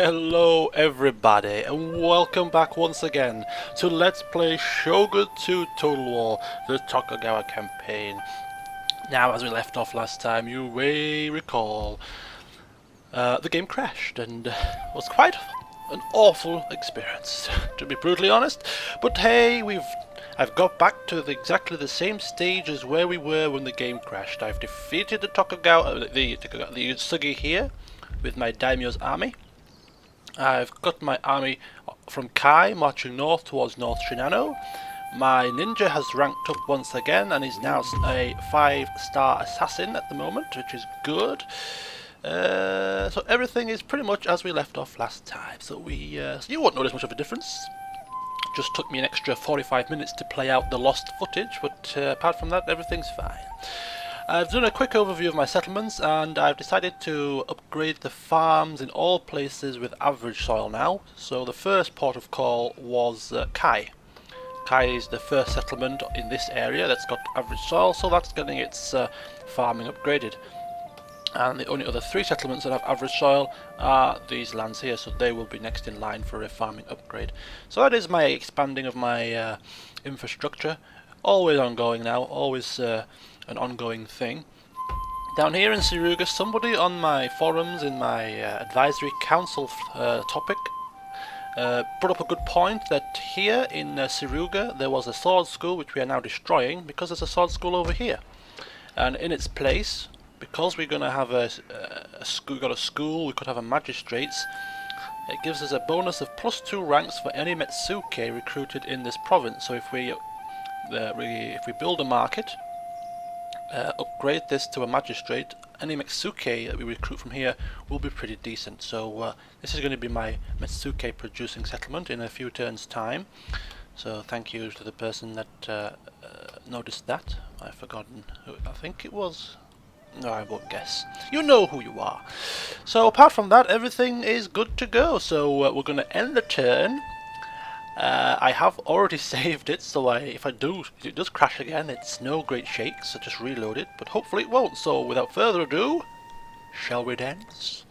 Hello everybody and welcome back once again to Let's Play Shogun 2 Total War, the Tokugawa campaign. Now, as we left off last time, you may recall the game crashed and was quite an awful experience, to be brutally honest. But hey, I've got back to exactly the same stage as where we were when the game crashed. I've defeated the Tokugawa, the Uesugi here with my daimyo's army. I've got my army from Kai marching north towards North Shinano. My ninja has ranked up once again and is now a 5-star assassin at the moment, which is good. So everything is pretty much as we left off last time. So you won't notice much of a difference. Just took me an extra 45 minutes to play out the lost footage, but apart from that, everything's fine. I've done a quick overview of my settlements and I've decided to upgrade the farms in all places with average soil now. So the first port of call was Kai. Kai is the first settlement in this area that's got average soil, so that's getting its farming upgraded. And the only other 3 settlements that have average soil are these lands here, so they will be next in line for a farming upgrade. So that is my expanding of my infrastructure. Always ongoing now, always an ongoing thing. Down here in Tsuruga, somebody on my forums in my advisory council topic brought up a good point that here in Tsuruga there was a sword school which we are now destroying because there's a sword school over here. And in its place, because we're going to have a school, we could have a magistrates, it gives us a bonus of +2 ranks for any Metsuke recruited in this province. So if we build a market, upgrade this to a magistrate, any Metsuke that we recruit from here will be pretty decent. So this is going to be my Metsuke producing settlement in a few turns time. So thank you to the person that noticed that. I've forgotten who I think it was. No, I won't guess. You know who you are. So apart from that, everything is good to go. So we're going to end the turn. I have already saved it, so if it does crash again, it's no great shakes, so just reload it, but hopefully it won't. So without further ado, shall we dance?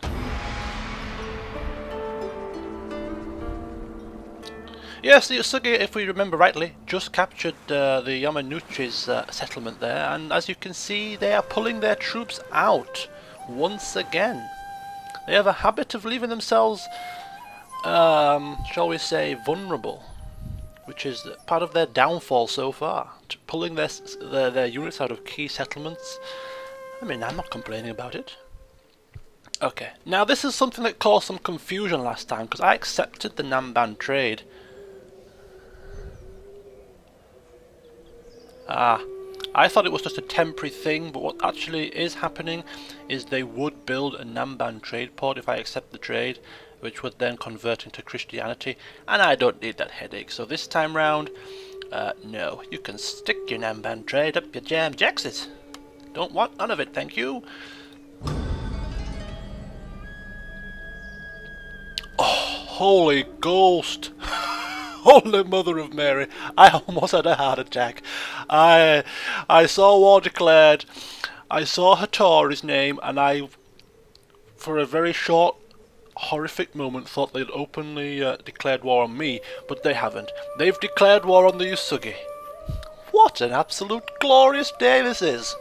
Yes, the Uesugi, if we remember rightly, just captured the Yamanouchi's settlement there, and as you can see, they are pulling their troops out once again. They have a habit of leaving themselves shall we say, vulnerable, which is part of their downfall so far, pulling their units out of key settlements. I mean, I'm not complaining about it. Okay, now this is something that caused some confusion last time, because I accepted the Namban trade. I thought it was just a temporary thing, but what actually is happening is they would build a Namban trade port if I accept the trade, which would then convert into Christianity, and I don't need that headache. So this time round, no, you can stick your Namban trade up your jam jackses. Don't want none of it, thank you. Oh, holy ghost! Holy Mother of Mary, I almost had a heart attack. I saw war declared, I saw Hattori's name, and I, for a very short horrific moment, thought they'd openly declared war on me, but they haven't. They've declared war on the Uesugi. What an absolute glorious day this is!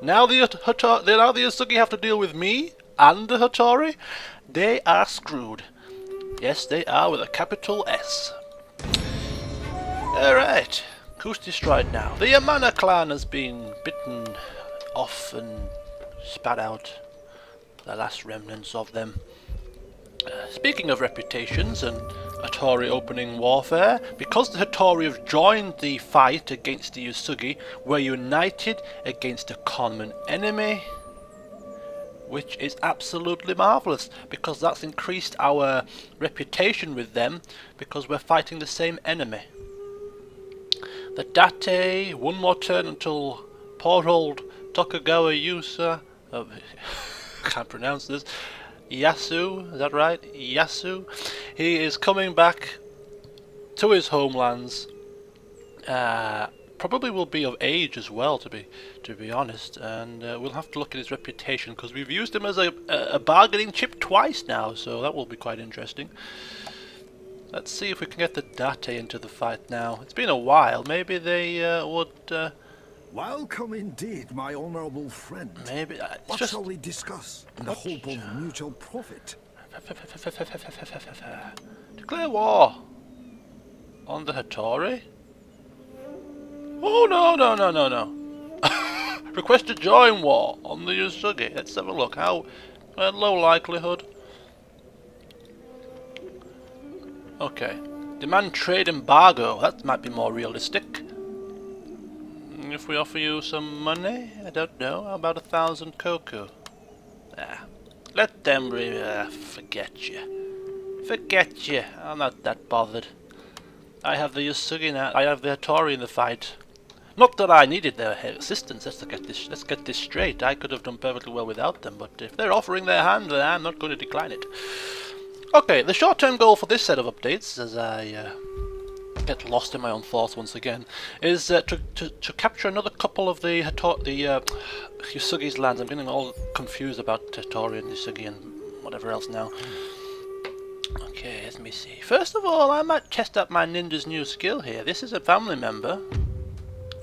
Now the Uesugi have to deal with me and the Hattori. They are screwed. Yes, they are, with a capital S. Alright, who's destroyed now? The Yamana clan has been bitten off and spat out, the last remnants of them. Speaking of reputations and Hattori opening warfare, because the Hattori have joined the fight against the Uesugi, we're united against a common enemy, which is absolutely marvellous, because that's increased our reputation with them, because we're fighting the same enemy. The Date, one more turn until poor old Tokugawa Yusa, can't pronounce this, Yasu, is that right? Yasu. He is coming back to his homelands probably will be of age as well, to be honest, and we'll have to look at his reputation because we've used him as a bargaining chip twice now, so that will be quite interesting. Let's see if we can get the Date into the fight now. It's been a while. Maybe they would. Welcome indeed, my honourable friend. Maybe what shall we discuss in the hope of mutual profit? Declare war on the Hattori. Oh no! Request to join war on the Uesugi. Let's have a look. How low likelihood. Okay. Demand trade embargo. That might be more realistic. If we offer you some money, I don't know. How about 1,000 koku? Let them forget you. Forget you. I'm not that bothered. I have the Uesugi now. I have the Hattori in the fight. Not that I needed their assistance. Let's get this straight. I could have done perfectly well without them, but if they're offering their hand, then I'm not going to decline it. Okay, the short-term goal for this set of updates, as I get lost in my own thoughts once again, is to capture another couple of the Uesugi's lands. I'm getting all confused about Hattori and Uesugi and whatever else now. Okay, let me see. First of all, I might test out my ninja's new skill here. This is a family member,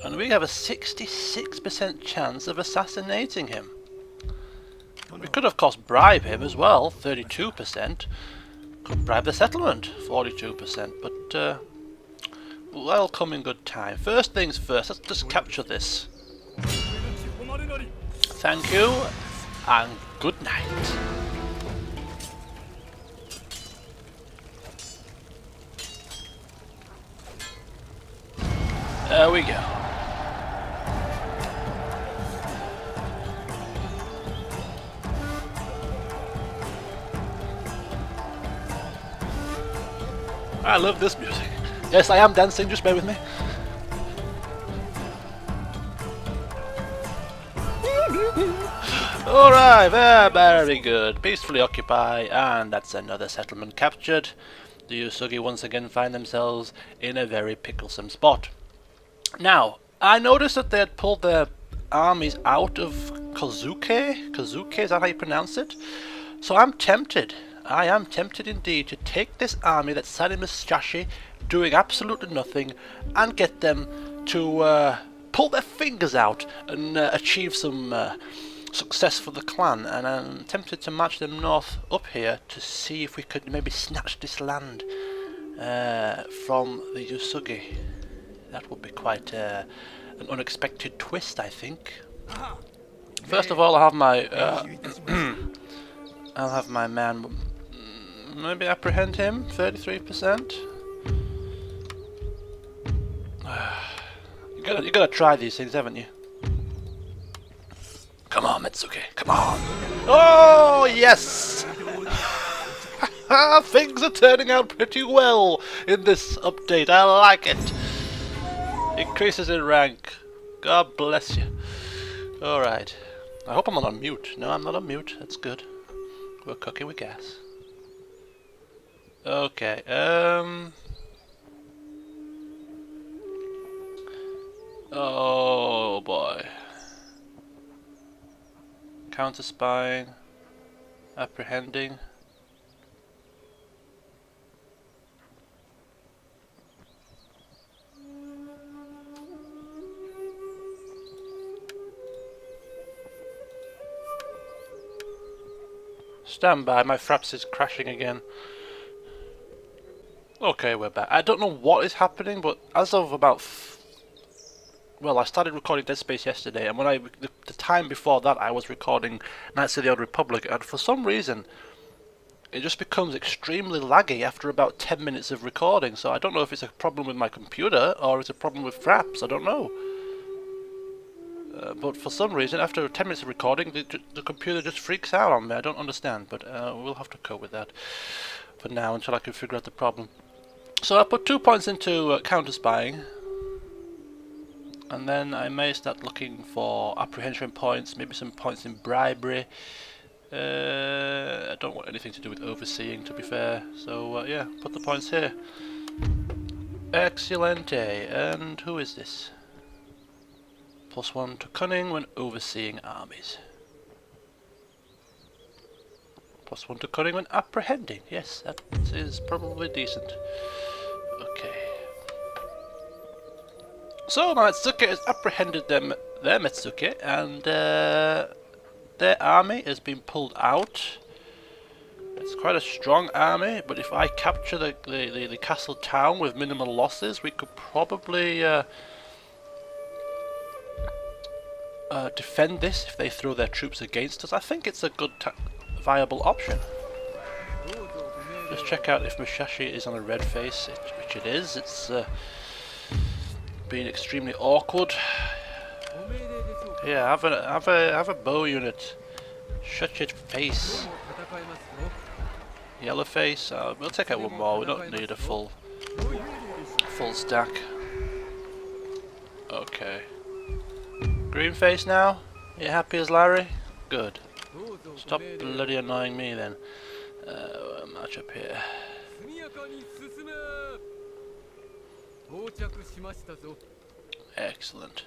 and we have a 66% chance of assassinating him. We could, of course, bribe him as well, 32%. Could bribe the settlement, 42%, but that'll come in good time. First things first, let's just capture this. Thank you, and good night. There we go. I love this music. Yes, I am dancing, just bear with me. Alright, very good. Peacefully occupy, and that's another settlement captured. The Uesugi once again find themselves in a very picklesome spot. Now, I noticed that they had pulled their armies out of Kozuke. Kozuke, is that how you pronounce it? So I'm tempted. I am tempted indeed to take this army that's sat in Musashi, doing absolutely nothing, and get them to pull their fingers out and achieve some success for the clan. And I'm tempted to march them north up here to see if we could maybe snatch this land from the Uesugi. That would be quite an unexpected twist, I think. First of all, I'll have my man. Maybe apprehend him. 33%. You gotta try these things, haven't you? Come on, Mitsuki. Come on. Oh yes. Things are turning out pretty well in this update. I like it. Increases in rank. God bless you. Alright. I hope I'm not on mute. No, I'm not on mute. That's good. We're cooking with gas. Okay, oh boy. Counter spying. Apprehending. Stand by, my fraps is crashing again. Okay, we're back. I don't know what is happening, but as of about... well, I started recording Dead Space yesterday, and when the time before that I was recording Knights of the Old Republic, and for some reason it just becomes extremely laggy after about 10 minutes of recording, so I don't know if it's a problem with my computer, or it's a problem with fraps, I don't know. But for some reason, after 10 minutes of recording, the computer just freaks out on me. I don't understand, but we'll have to cope with that for now until I can figure out the problem. So I put 2 points into counter-spying, and then I may start looking for apprehension points, maybe some points in bribery. I don't want anything to do with overseeing, to be fair, so yeah, put the points here. Excellente. And who is this? +1 to cunning when overseeing armies. +1 to cunning when apprehending. Yes, that is probably decent. Okay. So Matsuke has apprehended their Matsuke, and their army has been pulled out. It's quite a strong army, but if I capture the castle town with minimal losses, we could probably defend this if they throw their troops against us. I think it's a good viable option. Just check out if Musashi is on a red face, which it is. It's been extremely awkward. Yeah, have a bow unit. Shut your face. Yellow face. We'll take out one more. We don't need a full stack. Okay. Green face now. You happy as Larry? Good. Stop bloody annoying me then. March up here. Excellent.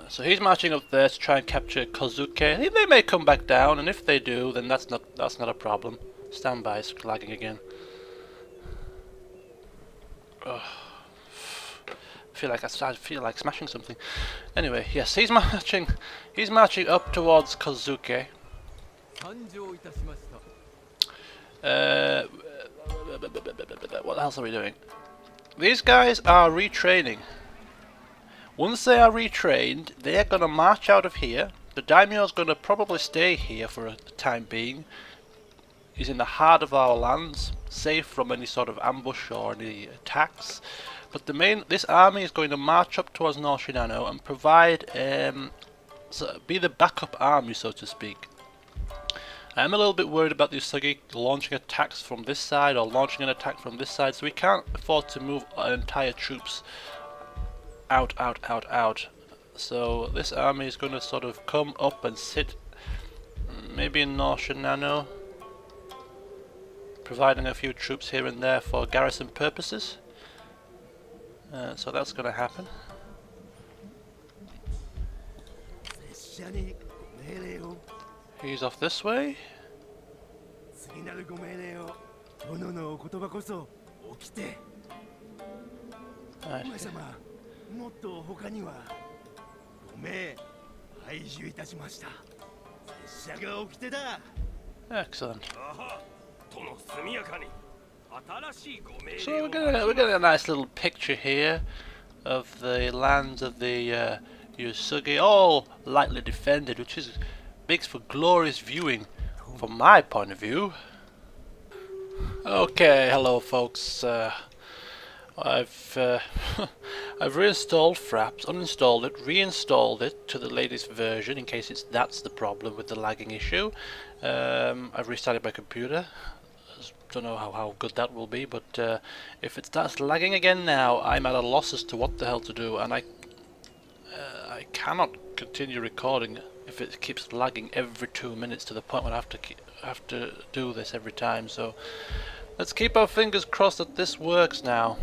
So he's marching up there to try and capture Kozuke. They may come back down, and if they do, then that's not a problem. Stand by, it's lagging again. Ugh. I feel like smashing something. Anyway, yes, he's marching up towards Kozuke. What else are we doing? These guys are retraining. Once they are retrained, they are going to march out of here. The daimyo is going to probably stay here for the time being. He's in the heart of our lands, safe from any sort of ambush or any attacks. But this army is going to march up towards North Shinano and provide, be the backup army, so to speak. I'm a little bit worried about the Uesugi launching attacks from this side or launching an attack from this side, so we can't afford to move our entire troops out. So this army is going to sort of come up and sit maybe in North Shinano, providing a few troops here and there for garrison purposes. So that's going to happen. He's off this way. Excellent. So we're getting a nice little picture here of the lands of the Uesugi, all lightly defended, which makes for glorious viewing from my point of view. Okay, hello folks. I've reinstalled Fraps, uninstalled it, reinstalled it to the latest version in case that's the problem with the lagging issue. I've restarted my computer. Don't know how good that will be, but if it starts lagging again now, I'm at a loss as to what the hell to do, and I cannot continue recording if it keeps lagging every 2 minutes to the point where I have to do this every time. So let's keep our fingers crossed that this works now.